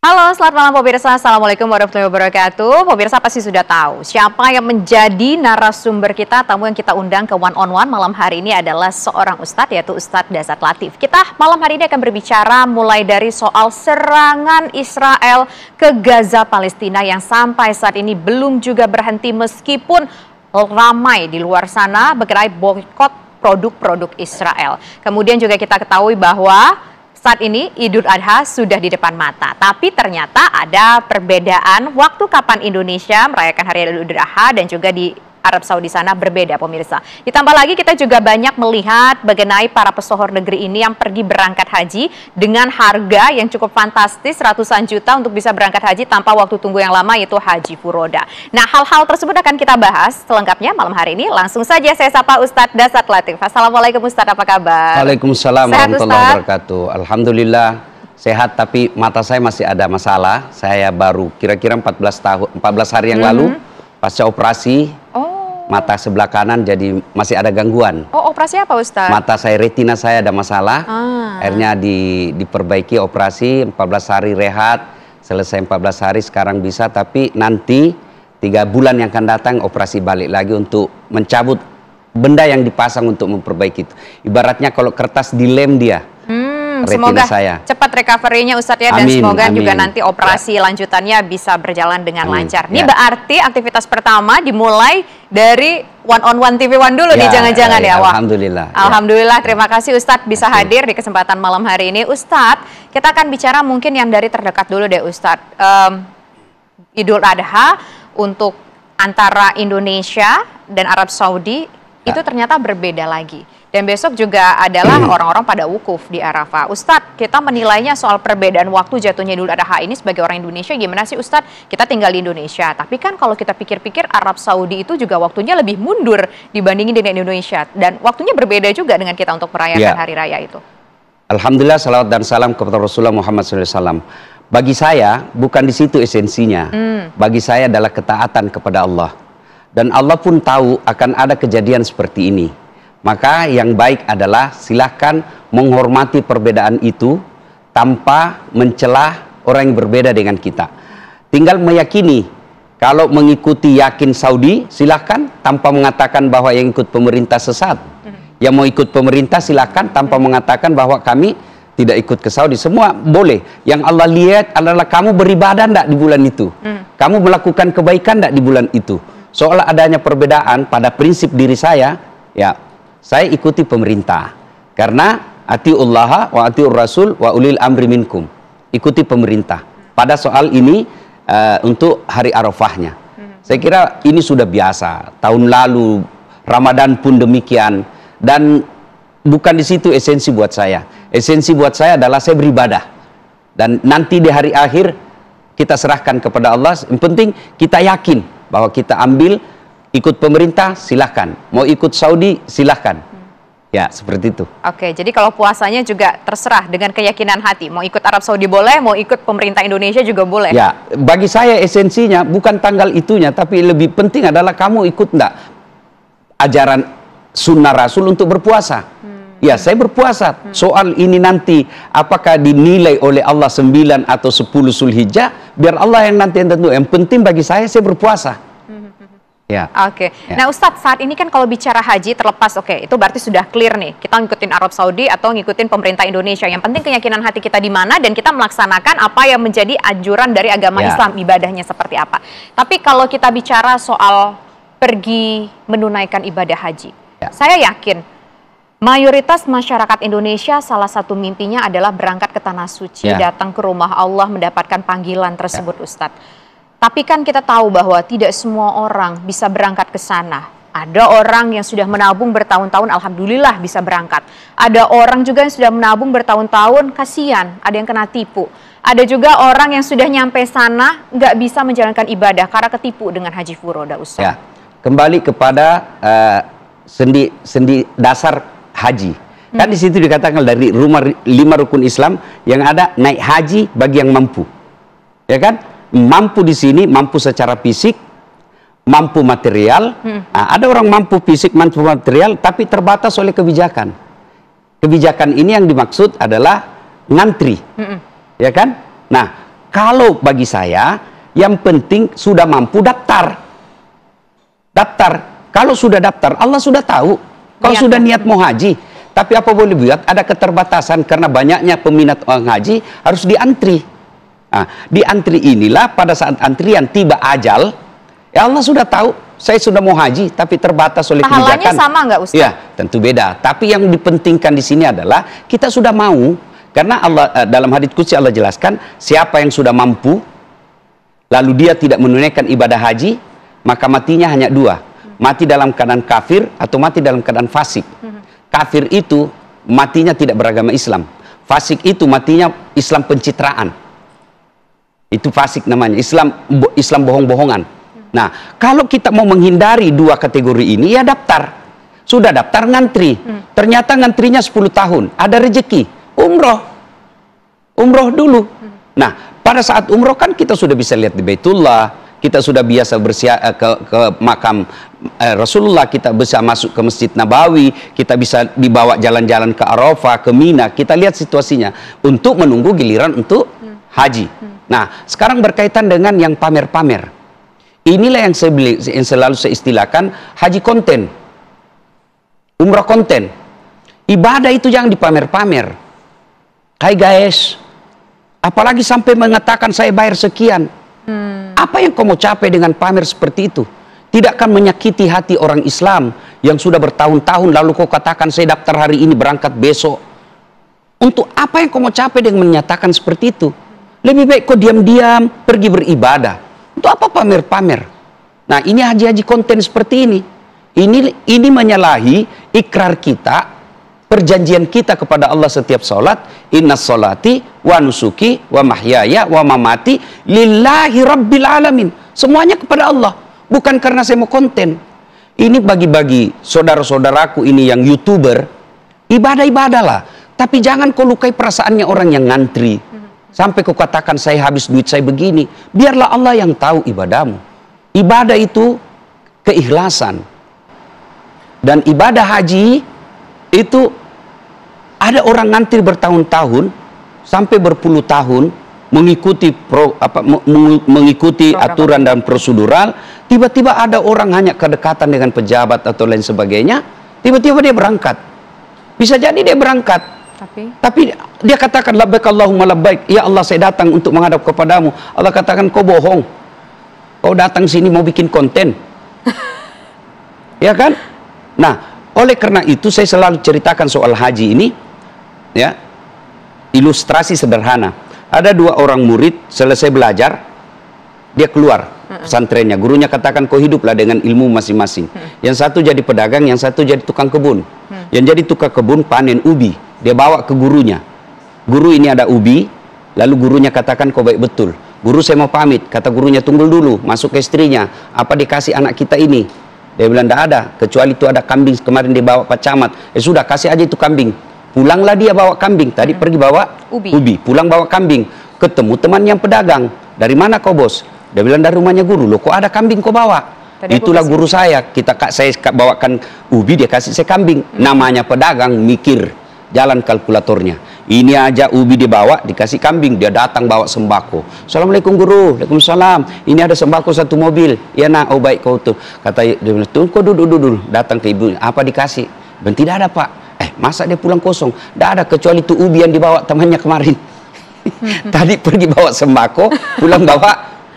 Halo, selamat malam pemirsa. Assalamualaikum warahmatullahi wabarakatuh. Pemirsa pasti sudah tahu siapa yang menjadi narasumber kita, tamu yang kita undang ke One on One malam hari ini adalah seorang ustadz, yaitu Ustadz Dasat Latif. Kita malam hari ini akan berbicara mulai dari soal serangan Israel ke Gaza Palestina yang sampai saat ini belum juga berhenti meskipun ramai di luar sana mengenai boikot produk-produk Israel. Kemudian juga kita ketahui bahwa saat ini Idul Adha sudah di depan mata, tapi ternyata ada perbedaan waktu kapan Indonesia merayakan Hari Idul Adha dan juga di Arab Saudi sana berbeda pemirsa. Ditambah lagi kita juga banyak melihat mengenai para pesohor negeri ini yang pergi berangkat haji dengan harga yang cukup fantastis ratusan juta untuk bisa berangkat haji tanpa waktu tunggu yang lama, yaitu haji furoda. Nah, hal-hal tersebut akan kita bahas selengkapnya malam hari ini. Langsung saja saya sapa Ustadz Dasat Latif. Assalamualaikum Ustadz, apa kabar? Waalaikumsalam warahmatullahi wabarakatuh. Alhamdulillah sehat, tapi mata saya masih ada masalah. Saya baru kira-kira 14 hari yang lalu pasca operasi. Mata sebelah kanan jadi masih ada gangguan. Oh, operasi apa Ustadz? Mata saya, retina saya ada masalah. Akhirnya diperbaiki operasi, 14 hari rehat. Selesai 14 hari sekarang bisa, tapi nanti 3 bulan yang akan datang operasi balik lagi untuk mencabut benda yang dipasang untuk memperbaiki itu. Ibaratnya kalau kertas dilem dia. Semoga cepat recovery-nya Ustadz ya, dan semoga juga nanti operasi lanjutannya bisa berjalan dengan lancar. Ini berarti aktivitas pertama dimulai dari One on One TV One dulu nih, jangan-jangan ya. Wah, Alhamdulillah. Alhamdulillah, terima kasih Ustadz bisa hadir di kesempatan malam hari ini. Ustadz, kita akan bicara mungkin yang dari terdekat dulu deh Ustadz. Idul Adha untuk antara Indonesia dan Arab Saudi itu ternyata berbeda lagi. Dan besok juga adalah orang-orang pada wukuf di Arafah. Ustadz, kita menilainya soal perbedaan waktu jatuhnya Idul Adha ini sebagai orang Indonesia gimana sih Ustadz? Kita tinggal di Indonesia, tapi kan kalau kita pikir-pikir Arab Saudi itu juga waktunya lebih mundur dibandingin dengan Indonesia. Dan waktunya berbeda juga dengan kita untuk merayakan hari raya itu. Alhamdulillah, salawat dan salam kepada Rasulullah Muhammad SAW. Bagi saya, bukan di situ esensinya. Bagi saya adalah ketaatan kepada Allah. Dan Allah pun tahu akan ada kejadian seperti ini. Maka yang baik adalah silahkan menghormati perbedaan itu tanpa mencelah orang yang berbeda dengan kita. Tinggal meyakini, kalau mengikuti yakin Saudi silahkan tanpa mengatakan bahwa yang ikut pemerintah sesat. Yang mau ikut pemerintah silahkan tanpa mengatakan bahwa kami tidak ikut ke Saudi. Semua boleh. Yang Allah lihat adalah kamu beribadah enggak di bulan itu. Kamu melakukan kebaikan enggak di bulan itu. Soal adanya perbedaan pada prinsip diri saya, ya saya ikuti pemerintah. Karena atiullaha wa atiur rasul wa ulil amri minkum. Ikuti pemerintah. Pada soal ini untuk hari Arafahnya. Saya kira ini sudah biasa. Tahun lalu Ramadan pun demikian. Dan bukan di situ esensi buat saya. Esensi buat saya adalah saya beribadah. Dan nanti di hari akhir kita serahkan kepada Allah. Yang penting kita yakin bahwa kita ambil. Ikut pemerintah silahkan, mau ikut Saudi silahkan. Ya, seperti itu. Oke, jadi kalau puasanya juga terserah dengan keyakinan hati. Mau ikut Arab Saudi boleh, mau ikut pemerintah Indonesia juga boleh. Ya, bagi saya esensinya bukan tanggal itunya, tapi lebih penting adalah kamu ikut enggak ajaran sunnah Rasul untuk berpuasa. Ya, saya berpuasa. Soal ini nanti apakah dinilai oleh Allah 9 atau 10 Zulhijjah, biar Allah yang nanti yang tentu. Yang penting bagi saya berpuasa. Ya. Oke. Nah Ustadz, saat ini kan kalau bicara haji terlepas, itu berarti sudah clear nih. Kita ngikutin Arab Saudi atau ngikutin pemerintah Indonesia. Yang penting keyakinan hati kita di mana dan kita melaksanakan apa yang menjadi anjuran dari agama Islam, ibadahnya seperti apa. Tapi kalau kita bicara soal pergi menunaikan ibadah haji, saya yakin mayoritas masyarakat Indonesia salah satu mimpinya adalah berangkat ke Tanah Suci, datang ke rumah Allah, mendapatkan panggilan tersebut Ustadz. Tapi kan kita tahu bahwa tidak semua orang bisa berangkat ke sana. Ada orang yang sudah menabung bertahun-tahun, alhamdulillah bisa berangkat. Ada orang juga yang sudah menabung bertahun-tahun, kasihan, ada yang kena tipu. Ada juga orang yang sudah nyampe sana, nggak bisa menjalankan ibadah karena ketipu dengan haji furoda, Ustaz. Ya, kembali kepada sendi dasar haji. Kan di situ dikatakan dari 5 rukun Islam yang ada naik haji bagi yang mampu. Ya kan? Mampu di sini, mampu secara fisik, mampu material. Nah, ada orang mampu fisik, mampu material, tapi terbatas oleh kebijakan. Kebijakan ini yang dimaksud adalah ngantri, ya kan? Nah, Kalau bagi saya, yang penting sudah mampu daftar. Daftar. Kalau sudah daftar, Allah sudah tahu. Kalau sudah niat mau haji. Tapi apa boleh buat, ada keterbatasan karena banyaknya peminat orang haji, harus diantri. Nah, diantri inilah pada saat antrian tiba ajal, ya Allah sudah tahu, saya sudah mau haji, tapi terbatas oleh kebijakan. Pahalanya sama nggak Ustaz? Ya, tentu beda. Tapi yang dipentingkan di sini adalah, kita sudah mau, karena Allah dalam hadits qudsi Allah jelaskan, siapa yang sudah mampu, lalu dia tidak menunaikan ibadah haji, maka matinya hanya dua. Mati dalam keadaan kafir atau mati dalam keadaan fasik. Kafir itu matinya tidak beragama Islam. Fasik itu matinya Islam pencitraan. Itu fasik namanya. Islam bohong-bohongan. Nah, kalau kita mau menghindari dua kategori ini, ya daftar. Sudah daftar, ngantri. Ternyata ngantrinya 10 tahun. Ada rezeki. Umroh. Umroh dulu. Nah, pada saat umroh kan kita sudah bisa lihat di Baitullah. Kita sudah biasa ke makam Rasulullah, kita bisa masuk ke Masjid Nabawi, kita bisa dibawa jalan-jalan ke Arafah, ke Mina, kita lihat situasinya untuk menunggu giliran untuk haji. Nah, sekarang berkaitan dengan yang pamer-pamer. Inilah yang selalu saya istilahkan haji konten, umrah konten. Ibadah itu jangan dipamer-pamer. Hai guys, apalagi sampai mengatakan saya bayar sekian. Apa yang kau mau capai dengan pamer seperti itu? Tidak akan menyakiti hati orang Islam yang sudah bertahun-tahun, lalu kau katakan saya daftar hari ini berangkat besok. Untuk apa yang kau mau capai dengan menyatakan seperti itu? Lebih baik kau diam-diam pergi beribadah. Untuk apa pamer-pamer? Nah, ini haji-haji konten seperti ini. Ini menyalahi ikrar kita, perjanjian kita kepada Allah setiap sholat. Inna sholati wa nusuki wa mahyaya wa mamati lillahi rabbil alamin. Semuanya kepada Allah, bukan karena saya mau konten. Ini bagi-bagi saudara-saudaraku ini yang YouTuber, ibadah-ibadahlah. Tapi jangan kau lukai perasaannya orang yang ngantri. Sampai kau katakan saya habis duit saya begini. Biarlah Allah yang tahu ibadahmu. Ibadah itu keikhlasan. Dan ibadah haji itu ada orang ngantri bertahun-tahun sampai berpuluh tahun mengikuti aturan dan prosedural. Tiba-tiba ada orang hanya kedekatan dengan pejabat atau lain sebagainya, tiba-tiba dia berangkat. Bisa jadi dia berangkat, tapi dia katakan labbaik Allahumma labbaik, ya Allah saya datang untuk menghadap kepadamu. Allah katakan kau bohong, kau datang sini mau bikin konten. Ya kan? Nah, oleh karena itu saya selalu ceritakan soal haji ini, ya, ilustrasi sederhana. Ada dua orang murid selesai belajar, dia keluar pesantrennya. Gurunya katakan kau hiduplah dengan ilmu masing-masing. Yang satu jadi pedagang, yang satu jadi tukang kebun. Yang jadi tukang kebun panen ubi, dia bawa ke gurunya. Guru ini ada ubi, lalu gurunya katakan kau baik betul. Guru saya mau pamit, kata gurunya tunggu dulu, masuk ke istrinya, apa dikasih anak kita ini? Dia bilang tidak ada, kecuali itu ada kambing kemarin dia bawa Pak Camat. Sudah kasih aja itu kambing. Pulanglah dia bawa kambing. Tadi pergi bawa ubi. Pulang bawa kambing. Ketemu teman yang pedagang. Dari mana kau bos? Dia bilang dari rumahnya guru. Loh kok ada kambing kau bawa? Itulah guru saya. Saya bawakan ubi, dia kasih saya kambing. Namanya pedagang mikir. Jalan kalkulatornya. Ini aja ubi dibawa, dikasih kambing, dia datang bawa sembako. Assalamualaikum guru, waalaikumsalam. Ini ada sembako satu mobil. Ya nak, oh baik kau tuh. Kata dia bilang, tuh kau duduk. Datang ke ibu, apa dikasih? Dan tidak ada pak. Masa dia pulang kosong? Tidak ada kecuali itu ubi yang dibawa temannya kemarin. Tadi pergi bawa sembako, pulang bawa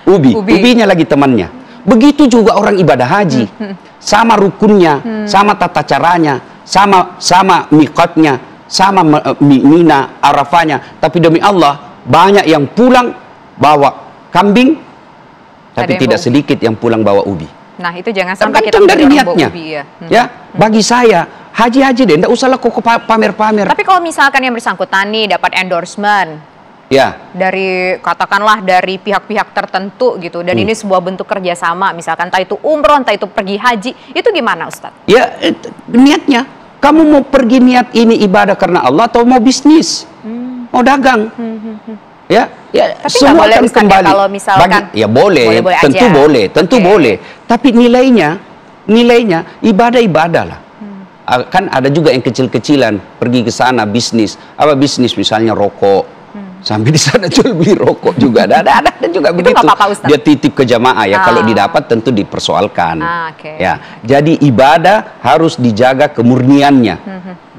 ubi. Ubinya lagi temannya. Begitu juga orang ibadah haji. Sama rukunnya, sama tata caranya, sama miqatnya, sama Mina, Arafahnya. Tapi demi Allah, banyak yang pulang bawa kambing, tapi tidak sedikit yang pulang bawa ubi. Nah, itu jangan sampai kita dari niatnya. Ubi, ya. Bagi saya, haji-haji deh, enggak usahlah kok pamer-pamer. Tapi kalau misalkan yang bersangkutan nih dapat endorsement, ya, dari katakanlah dari pihak-pihak tertentu gitu, dan ini sebuah bentuk kerjasama, misalkan entah itu umroh, entah itu pergi haji, itu gimana Ustadz? Ya, niatnya. Kamu mau pergi niat ini ibadah karena Allah atau mau bisnis, mau dagang, ya tapi semua akan kembali. Kalau misalkan ya boleh, tentu boleh. Tapi nilainya ibadah lah. Kan ada juga yang kecil-kecilan pergi ke sana bisnis, bisnis misalnya rokok, Sampai di sana jual beli rokok juga. Ada juga begitu. Nggak apa-apa, Ustaz? Dia titip ke jamaah ya. Kalau didapat tentu dipersoalkan. Okay. Ya. Jadi ibadah harus dijaga kemurniannya.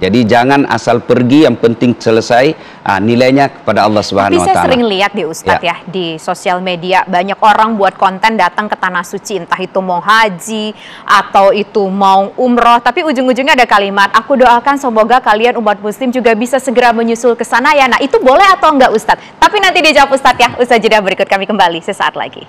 Jadi jangan asal pergi, yang penting selesai, nilainya kepada Allah Subhanahu wa Tapi saya Ta'ala. sering lihat di Ustadz ya, di sosial media banyak orang buat konten datang ke tanah suci, entah itu mau haji atau itu mau umroh, tapi ujung-ujungnya ada kalimat, aku doakan semoga kalian umat muslim juga bisa segera menyusul ke sana ya. Nah, itu boleh atau enggak Ustadz? Tapi nanti dijawab Ustadz ya, usaha jeda berikut, kami kembali sesaat lagi.